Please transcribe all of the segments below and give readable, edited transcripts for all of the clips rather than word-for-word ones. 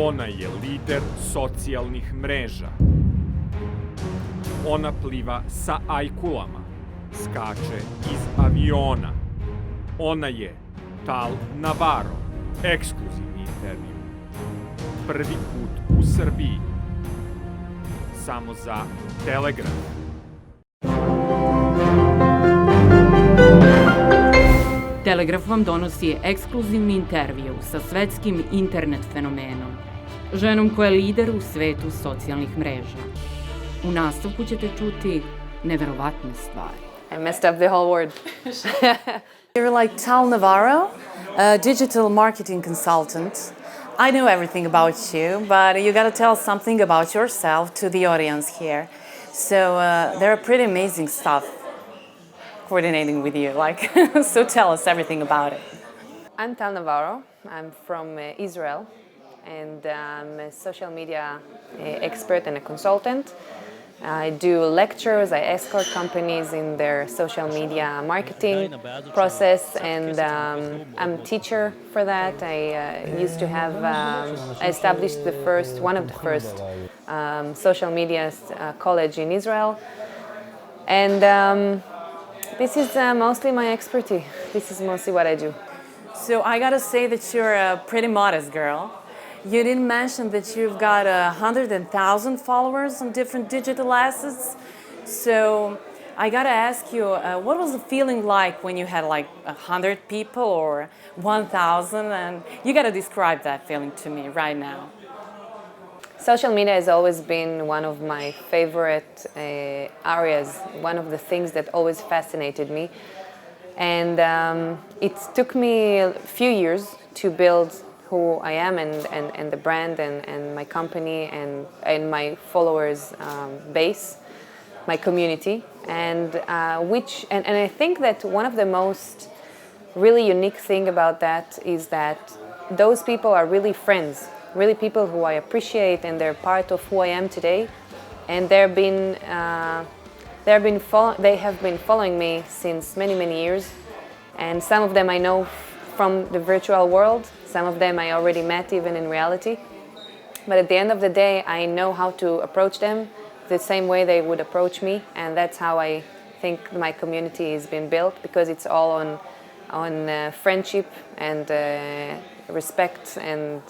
Ona je lider socijalnih mreža. Ona pliva sa ajkulama, skače iz aviona. Ona je Tal Navarro, ekskluzivni intervju. Prvi put u Srbiji. Samo za Telegraf. Telegraf vam donosi ekskluzivni intervju sa svetskim internet fenomenom, ženom koja je lider u svetu socijalnih mreža. U nastavku ćete čuti neverovatne stvari. I messed up the whole word. You're like Tal Navarro, a digital marketing consultant. I know everything about you, but you got to tell something about yourself to the audience here. So there are pretty amazing stuff coordinating with you, like, so tell us everything about it. I'm Tal Navarro. I'm from Israel, and I'm a social media expert and a consultant. I do lectures, I escort companies in their social media marketing process, and I'm a teacher for that. I used to have, I established one of the first social media college in Israel, and this is mostly my expertise. This is mostly what I do. So I gotta say that you're a pretty modest girl. You didn't mention that you've got 100,000 followers on different digital assets. So I gotta ask you, what was the feeling like when you had like 100 people or 1,000? And you gotta describe that feeling to me right now. Social media has always been one of my favorite areas, one of the things that always fascinated me. And it took me a few years to build who I am and the brand and my company and my followers base, my community. And I think that one of the most really unique thing about that is that those people are really friends. Really people who I appreciate, and they're part of who I am today, and they have been following me since many years, and some of them I know from the virtual world, some of them I already met even in reality, but at the end of the day I know how to approach them the same way they would approach me, and that's how I think my community has been built, because it's all on friendship and respect, and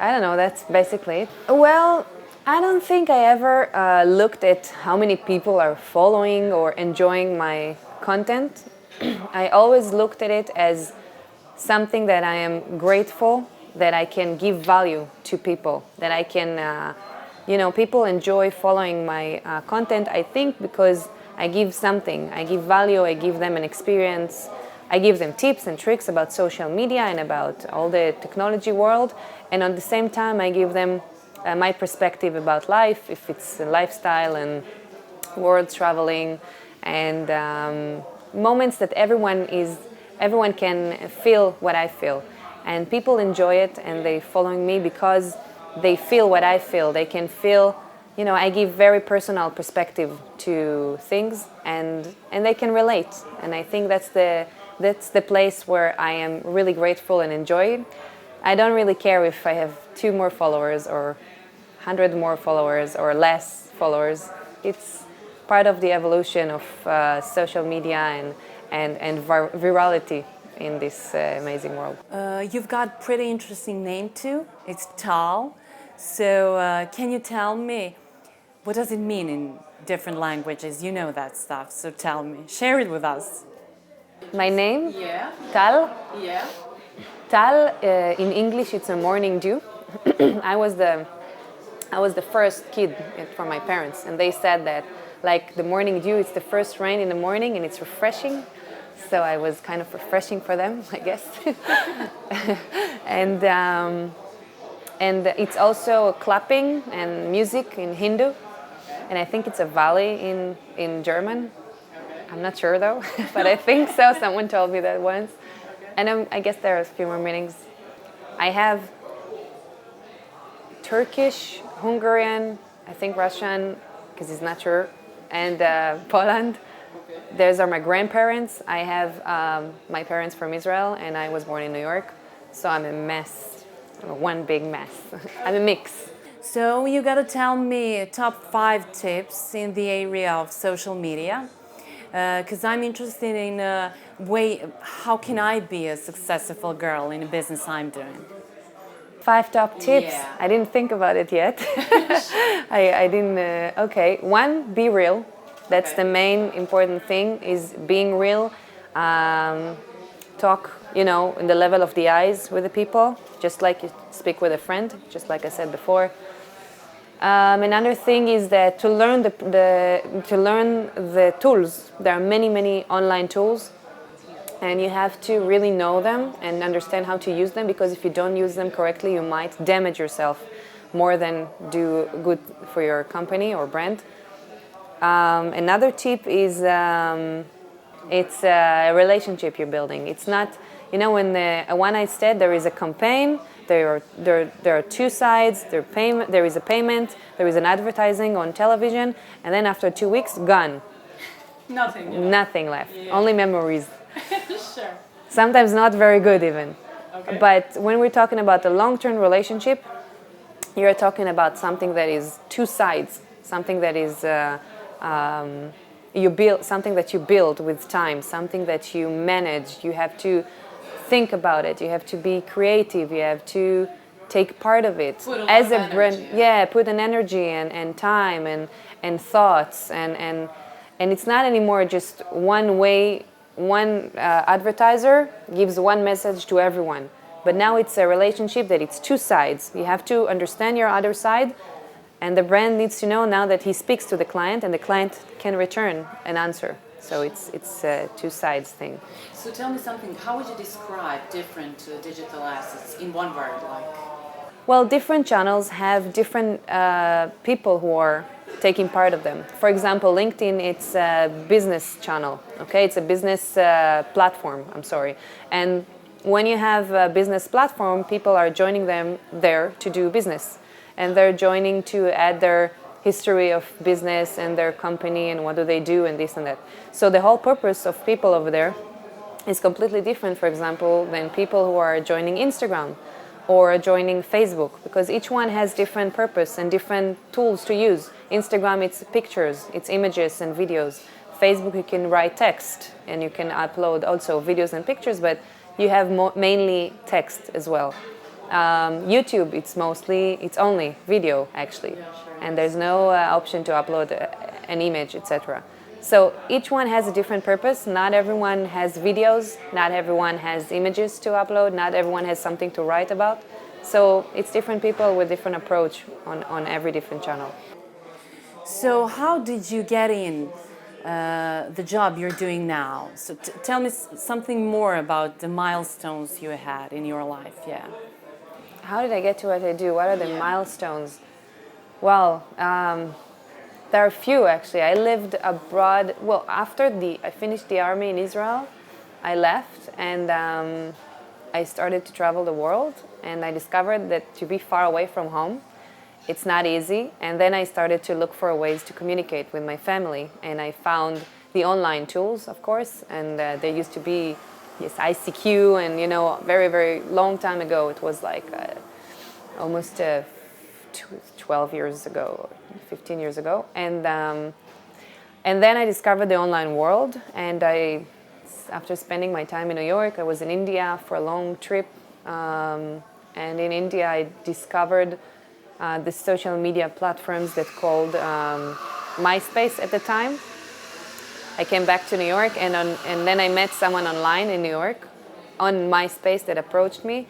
I don't know, that's basically it. Well, I don't think I ever looked at how many people are following or enjoying my content. I always looked at it as something that I am grateful that I can give value to people, that I can, people enjoy following my content, I think, because I give something, I give value, I give them an experience. I give them tips and tricks about social media and about all the technology world, and at the same time I give them my perspective about life, if it's a lifestyle and world traveling, and moments that everyone can feel what I feel, and people enjoy it and they following me because they feel what I feel. They can feel, I give very personal perspective to things, and they can relate, and I think that's the place where I am really grateful and enjoy it. I don't really care if I have 2 more followers or 100 more followers or less followers. It's part of the evolution of social media and virality in this amazing world. You've got pretty interesting name too. It's Tal. So can you tell me, what does it mean in different languages? You know that stuff, so tell me. Share it with us. My name? Yeah. Tal? Yeah. Tal, in English, it's a morning dew. I was the first kid for my parents, and they said that, like, the morning dew, it's the first rain in the morning, and it's refreshing. So I was kind of refreshing for them, I guess. and it's also clapping and music in Hindu, and I think it's a valley in German. I'm not sure though, but I think so. Someone told me that once. And I guess there are a few more meanings. I have Turkish, Hungarian, I think Russian, because it's not sure, and Poland. Those are my grandparents. I have my parents from Israel, and I was born in New York, so I'm a mess. one big mess. I'm a mix. So you gotta tell me top 5 tips in the area of social media, because I'm interested in how can I be a successful girl in a business I'm doing. 5 top tips. Yeah. I didn't think about it yet. I didn't. Okay. 1, be real. That's the main important thing. Is being real. Talk, in the level of the eyes with the people, just like you speak with a friend. Just like I said before. Another thing is that to learn the tools. There are many online tools. And you have to really know them and understand how to use them, because if you don't use them correctly, you might damage yourself more than do good for your company or brand. Another tip is it's a relationship you're building. It's not, when a one-night stand, there is a campaign, there are 2 sides, there is a payment, there is an advertising on television, and then after 2 weeks, gone. Nothing left. Yeah. Only memories. Sure. Sometimes not very good even. Okay. But when we're talking about a long-term relationship, you're talking about something that is 2 sides, something that is something that you build with time, something that you manage. You have to think about it. You have to be creative. You have to take part of it as a brand. Yeah, put an energy and time and thoughts and it's not anymore just one way. One advertiser gives one message to everyone, but now it's a relationship that it's 2 sides. You have to understand your other side, and the brand needs to know now that he speaks to the client, and the client can return an answer. So it's a 2 sides thing. So tell me something. How would you describe different digital assets in one word? Well, different channels have different people who are taking part of them. For example, LinkedIn, it's a business channel, okay? It's a business platform, And when you have a business platform, people are joining them there to do business. And they're joining to add their history of business and their company and what do they do and this and that. So the whole purpose of people over there is completely different, for example, than people who are joining Instagram or joining Facebook, because each one has different purpose and different tools to use. Instagram, it's pictures, it's images and videos. Facebook, you can write text and you can upload also videos and pictures, but you have mainly text as well. YouTube, it's only video actually, and there's no option to upload an image, etc. So each one has a different purpose. Not everyone has videos, not everyone has images to upload, not everyone has something to write about. So it's different people with different approach on every different channel. So how did you get in the job you're doing now? So tell me something more about the milestones you had in your life. Yeah. How did I get to what I do? What are the milestones? Well, there are a few actually. I lived abroad. Well, after I finished the army in Israel, I left and I started to travel the world, and I discovered that to be far away from home, it's not easy. And then I started to look for ways to communicate with my family, and I found the online tools, of course, and there used to be ICQ, and very, very long time ago. It was like almost 12 years ago, 15 years ago, and then I discovered the online world, and after spending my time in New York, I was in India for a long trip, and in India I discovered the social media platforms that called MySpace at the time. I came back to New York, and then I met someone online in New York on MySpace that approached me,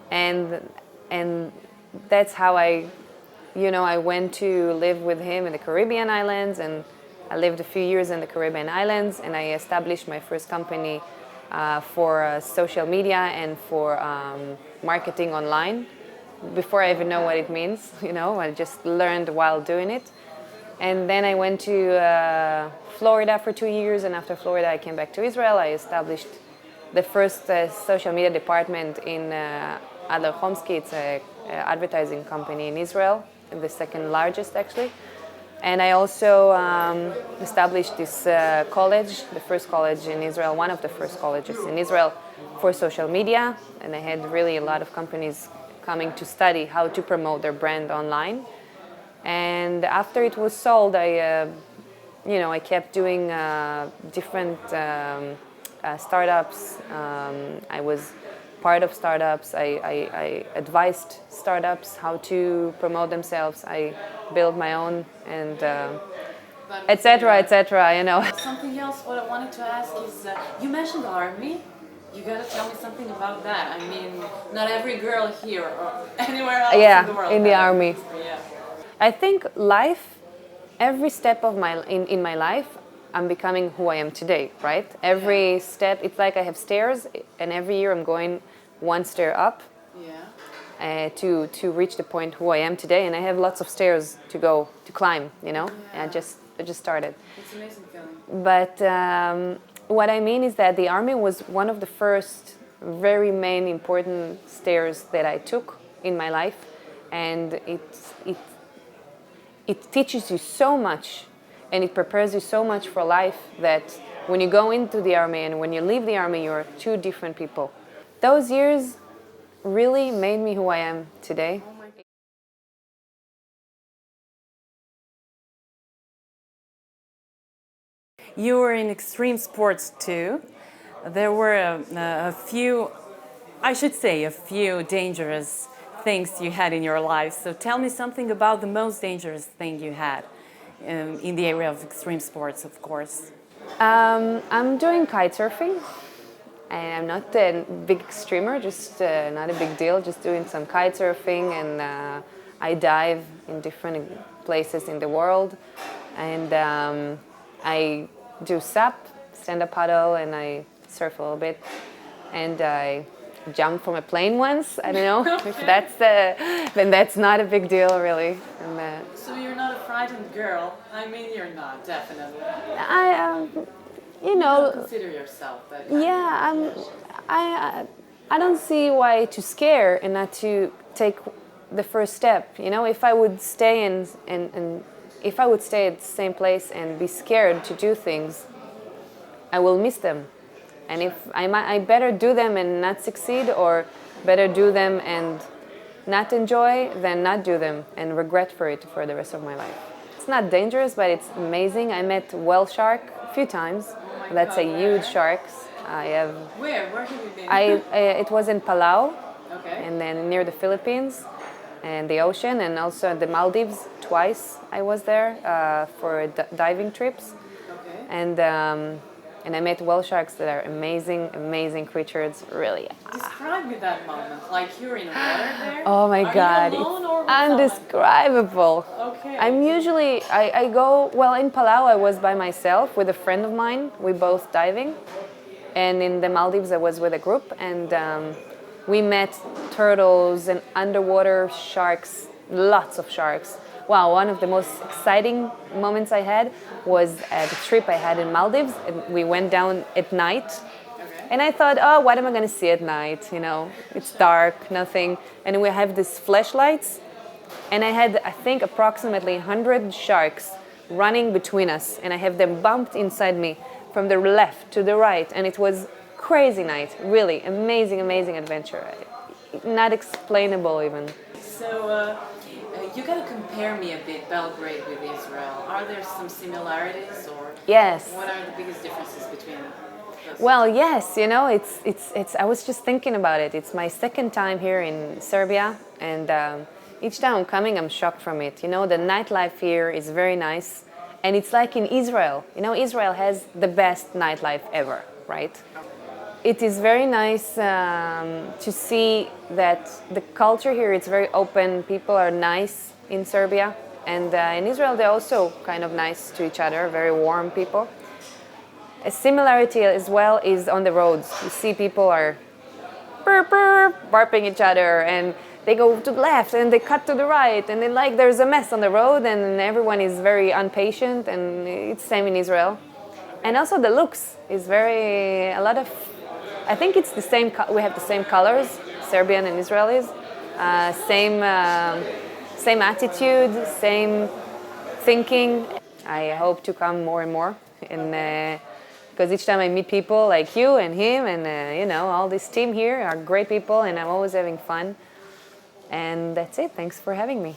and that's how I went to live with him in the Caribbean islands, and I lived a few years in the Caribbean islands, and I established my first company for social media and for marketing online. Before I even know what it means, I just learned while doing it. And then I went to Florida for 2 years, and after Florida I came back to Israel. I established the first social media department in Adler Chomsky. It's an advertising company in Israel, the second largest actually. And I also established this college, the first college in Israel, one of the first colleges in Israel for social media. And I had really a lot of companies coming to study how to promote their brand online. And after it was sold, I kept doing different startups. I was part of startups. I advised startups how to promote themselves. I built my own and etc. etc. Something else what I wanted to ask is, you mentioned the army. You gotta tell me something about that. I mean, not every girl here or anywhere else in the world. In the army. Yeah. I think life, every step of in my life, I'm becoming who I am today, right? Every step, it's like I have stairs, and every year I'm going one stair up to reach the point who I am today, and I have lots of stairs to go to climb, And I just started. It's an amazing feeling. But what I mean is that the army was one of the first very main important stairs that I took in my life, and it teaches you so much and it prepares you so much for life that when you go into the army and when you leave the army, you're two different people. Those years really made me who I am today. You were in extreme sports too. There were a few dangerous things you had in your life. So tell me something about the most dangerous thing you had in the area of extreme sports, of course. I'm doing kite surfing. I'm not a big streamer, just not a big deal, just doing some kite surfing, and I dive in different places in the world. And I do SUP, stand-up paddle, and I surf a little bit. And I jumped from a plane once. I don't know if then that's not a big deal, really. And, so you're not a frightened girl? I mean, you're not, definitely. You don't consider yourself that kind of I don't see why to scare and not to take the first step. If I would stay and if I would stay at the same place and be scared to do things, I will miss them. And if I better do them and not succeed, or better do them and not enjoy than not do them and regret for it for the rest of my life. It's not dangerous, but it's amazing. I met whale shark a few times. That's a huge shark. Where have you been? It was in Palau, okay. And then near the Philippines and the ocean, and also the Maldives twice. I was there for diving trips, okay. And I met whale sharks that are amazing, amazing creatures. Really. Describe me that moment. Like you're in water there. Oh my God! You alone or with undescribable. Okay. I go, well, in Palau I was by myself with a friend of mine. We both diving, and in the Maldives I was with a group, and we met turtles and underwater sharks, lots of sharks. Wow, one of the most exciting moments I had was at a trip I had in Maldives. And we went down at night. Okay. And I thought, oh, what am I going to see at night? It's dark, nothing. And we have these flashlights. And I had, I think, approximately 100 sharks running between us. And I have them bumped inside me from the left to the right. And it was crazy night, really amazing, amazing adventure. Not explainable even. So, you gotta compare me a bit, Belgrade with Israel. Are there some similarities, or yes? What are the biggest differences between them? Well, yes, it's. I was just thinking about it. It's my second time here in Serbia, and each time I'm coming, I'm shocked from it. The nightlife here is very nice, and it's like in Israel. Israel has the best nightlife ever, right? It is very nice to see that the culture here is very open. People are nice in Serbia, and in Israel they're also kind of nice to each other, very warm people. A similarity as well is on the roads. You see people are barping each other, and they go to the left and they cut to the right, and then there's a mess on the road, and everyone is very impatient, and it's the same in Israel. And also the looks is I think it's the same. We have the same colors, Serbian and Israelis. Same attitude, same thinking. I hope to come more and more, and because each time I meet people like you and him and all this team here are great people, and I'm always having fun. And that's it. Thanks for having me.